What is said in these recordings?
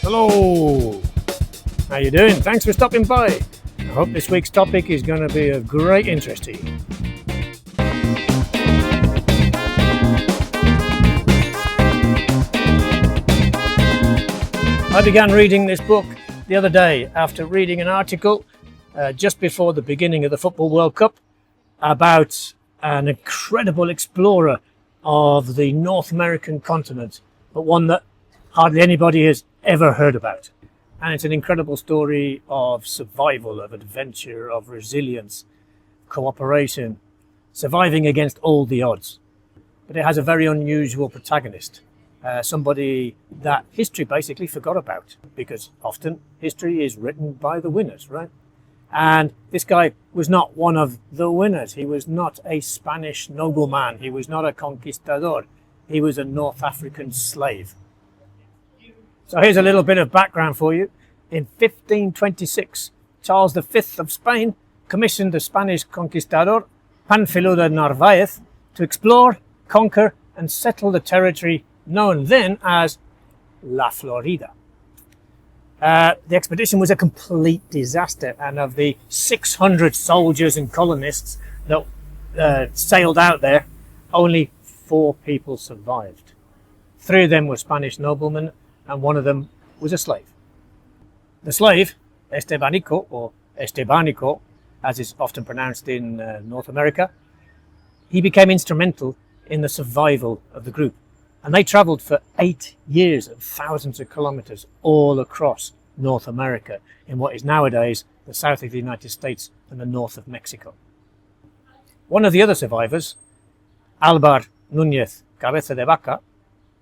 Hello! How you doing? Thanks for stopping by. I hope this week's topic is going to be of great interest to you. I began reading this book the other day after reading an article just before the beginning of the Football World Cup about an incredible explorer of the North American continent, but one that hardly anybody has ever heard about. And it's an incredible story of survival, of adventure, of resilience, cooperation, surviving against all the odds. But it has a very unusual protagonist, somebody that history basically forgot about, because often history is written by the winners, right? And this guy was not one of the winners. He was not a Spanish nobleman. He was not a conquistador. He was a North African slave. So here's a little bit of background for you. In 1526, Charles V of Spain commissioned the Spanish conquistador Pánfilo de Narváez to explore, conquer, and settle the territory known then as La Florida. The expedition was a complete disaster, and of the 600 soldiers and colonists that sailed out there, only 4 people survived. 3 of them were Spanish noblemen, and 1 of them was a slave. The slave, Estevanico, or Estevanico, as is often pronounced in North America, he became instrumental in the survival of the group. And they travelled for 8 years and thousands of kilometres all across North America, in what is nowadays the south of the United States and the north of Mexico. One of the other survivors, Álvar Núñez Cabeza de Vaca,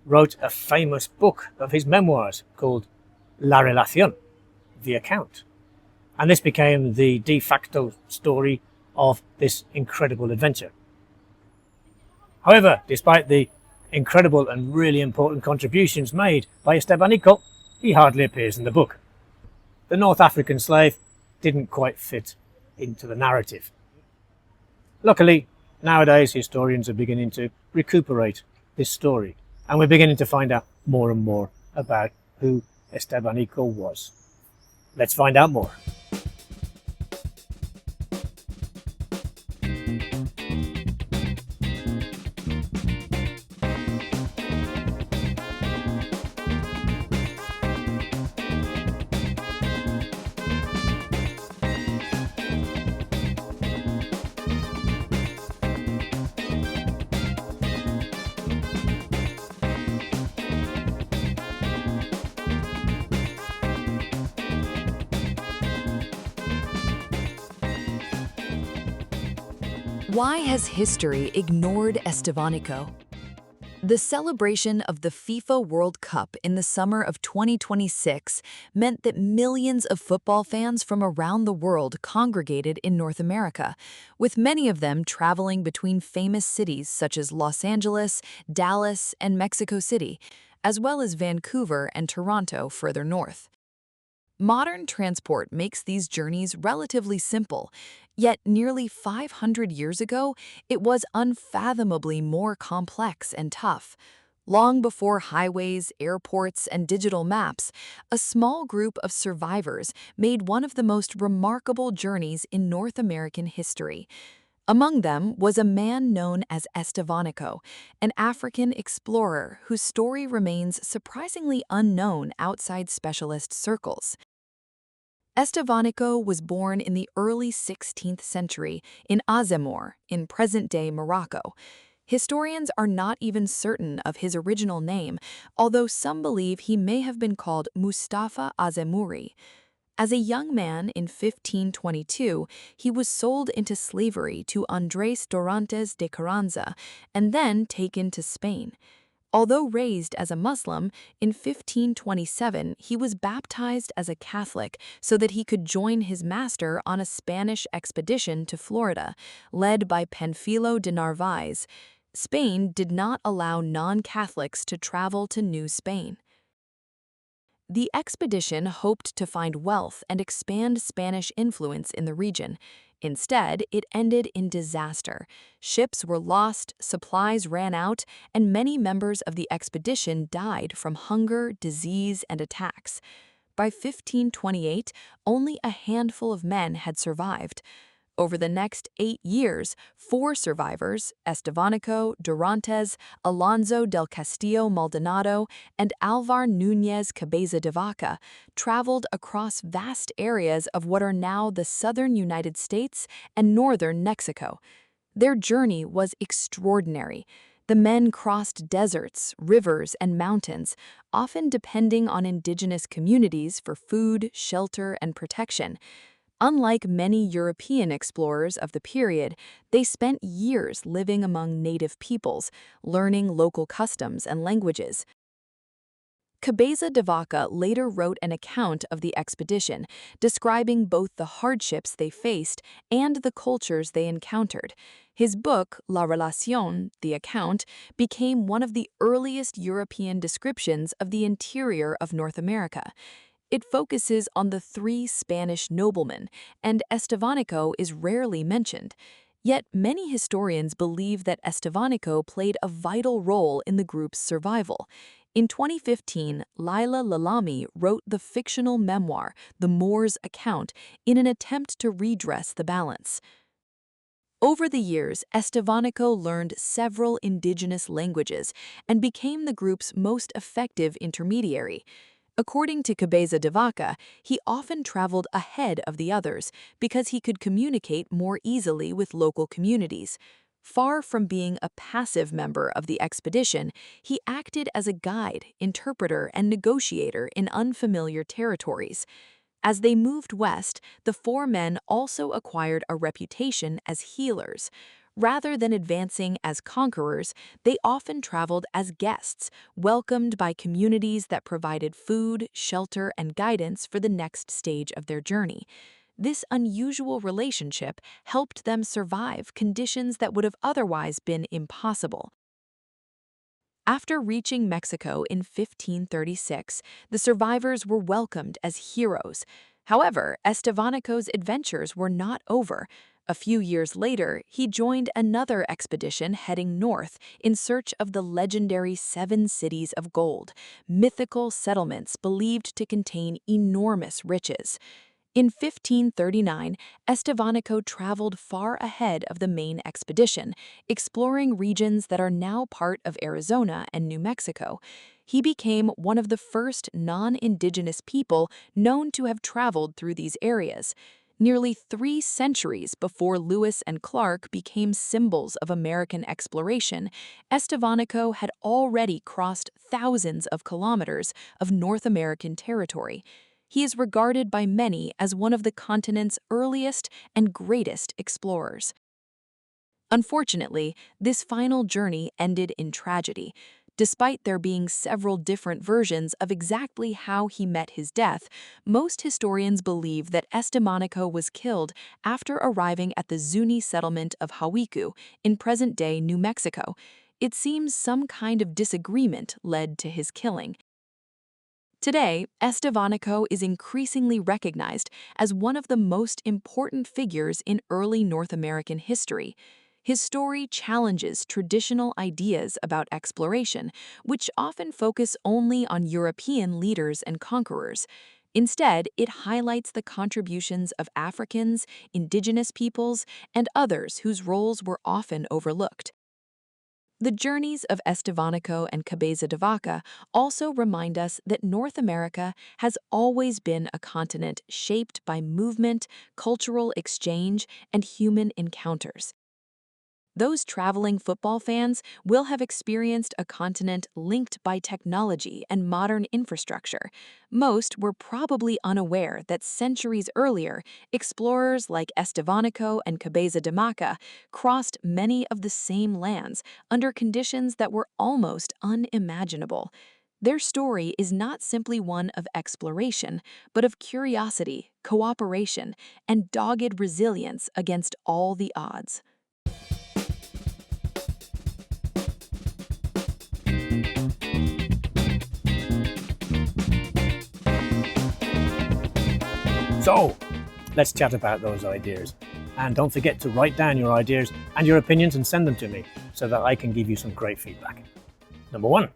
wrote a famous book of his memoirs called La Relación, the account. And this became the de facto story of this incredible adventure. However, despite the incredible and really important contributions made by Estevanico, he hardly appears in the book. The North African slave didn't quite fit into the narrative. Luckily, nowadays historians are beginning to recuperate this story, and we're beginning to find out more and more about who Estevanico was. Let's find out more. Why has history ignored Estevanico? The celebration of the FIFA World Cup in the summer of 2026 meant that millions of football fans from around the world congregated in North America, with many of them traveling between famous cities such as Los Angeles, Dallas, and Mexico City, as well as Vancouver and Toronto further north. Modern transport makes these journeys relatively simple, yet nearly 500 years ago, it was unfathomably more complex and tough. Long before highways, airports, and digital maps, a small group of survivors made one of the most remarkable journeys in North American history. Among them was a man known as Estevanico, an African explorer whose story remains surprisingly unknown outside specialist circles. Estevanico was born in the early 16th century in Azemmour, in present-day Morocco. Historians are not even certain of his original name, although some believe he may have been called Mustafa Azemmouri. As a young man in 1522, he was sold into slavery to Andrés Dorantes de Carranza and then taken to Spain. Although raised as a Muslim, in 1527 he was baptized as a Catholic so that he could join his master on a Spanish expedition to Florida, led by Pánfilo de Narváez. Spain did not allow non-Catholics to travel to New Spain. The expedition hoped to find wealth and expand Spanish influence in the region. Instead, it ended in disaster. Ships were lost, supplies ran out, and many members of the expedition died from hunger, disease, and attacks. By 1528, only a handful of men had survived. Over the next 8 years, 4 survivors, Estevanico, Durantes, Alonso del Castillo Maldonado, and Alvar Núñez Cabeza de Vaca, traveled across vast areas of what are now the southern United States and northern Mexico. Their journey was extraordinary. The men crossed deserts, rivers, and mountains, often depending on indigenous communities for food, shelter, and protection. Unlike many European explorers of the period, they spent years living among native peoples, learning local customs and languages. Cabeza de Vaca later wrote an account of the expedition, describing both the hardships they faced and the cultures they encountered. His book, La Relación, The Account, became one of the earliest European descriptions of the interior of North America. It focuses on the 3 Spanish noblemen, and Estevanico is rarely mentioned. Yet many historians believe that Estevanico played a vital role in the group's survival. In 2015, Laila Lalami wrote the fictional memoir, The Moor's Account, in an attempt to redress the balance. Over the years, Estevanico learned several indigenous languages and became the group's most effective intermediary. According to Cabeza de Vaca, he often traveled ahead of the others because he could communicate more easily with local communities. Far from being a passive member of the expedition, he acted as a guide, interpreter, and negotiator in unfamiliar territories. As they moved west, the 4 men also acquired a reputation as healers. Rather than advancing as conquerors, they often traveled as guests, welcomed by communities that provided food, shelter, and guidance for the next stage of their journey. This unusual relationship helped them survive conditions that would have otherwise been impossible. After reaching Mexico in 1536, the survivors were welcomed as heroes. However, Estevanico's adventures were not over. A few years later, he joined another expedition heading north in search of the legendary 7 cities of gold, mythical settlements believed to contain enormous riches. In 1539, Estevanico traveled far ahead of the main expedition, exploring regions that are now part of Arizona and New Mexico. He became one of the first non-indigenous people known to have traveled through these areas. Nearly 3 centuries before Lewis and Clark became symbols of American exploration, Estevanico had already crossed thousands of kilometers of North American territory. He is regarded by many as one of the continent's earliest and greatest explorers. Unfortunately, this final journey ended in tragedy. Despite there being several different versions of exactly how he met his death, most historians believe that Estevanico was killed after arriving at the Zuni settlement of Hawiku in present-day New Mexico. It seems some kind of disagreement led to his killing. Today, Estevanico is increasingly recognized as one of the most important figures in early North American history. His story challenges traditional ideas about exploration, which often focus only on European leaders and conquerors. Instead, it highlights the contributions of Africans, indigenous peoples, and others whose roles were often overlooked. The journeys of Estevanico and Cabeza de Vaca also remind us that North America has always been a continent shaped by movement, cultural exchange, and human encounters. Those traveling football fans will have experienced a continent linked by technology and modern infrastructure. Most were probably unaware that centuries earlier, explorers like Estevanico and Cabeza de Vaca crossed many of the same lands under conditions that were almost unimaginable. Their story is not simply one of exploration, but of curiosity, cooperation, and dogged resilience against all the odds. So, let's chat about those ideas. And don't forget to write down your ideas and your opinions and send them to me so that I can give you some great feedback. Number 1,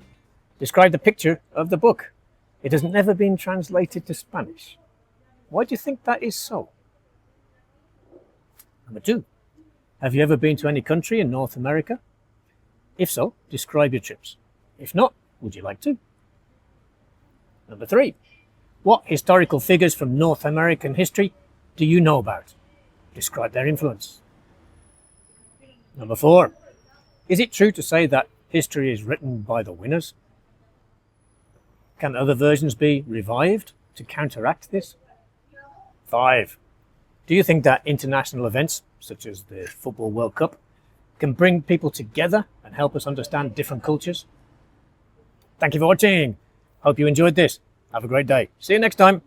describe the picture of the book. It has never been translated to Spanish. Why do you think that is so? Number 2, have you ever been to any country in North America? If so, describe your trips. If not, would you like to? Number 3, what historical figures from North American history do you know about? Describe their influence. Number 4, is it true to say that history is written by the winners? Can other versions be revived to counteract this? 5, do you think that international events, such as the Football World Cup, can bring people together and help us understand different cultures? Thank you for watching. Hope you enjoyed this. Have a great day. See you next time.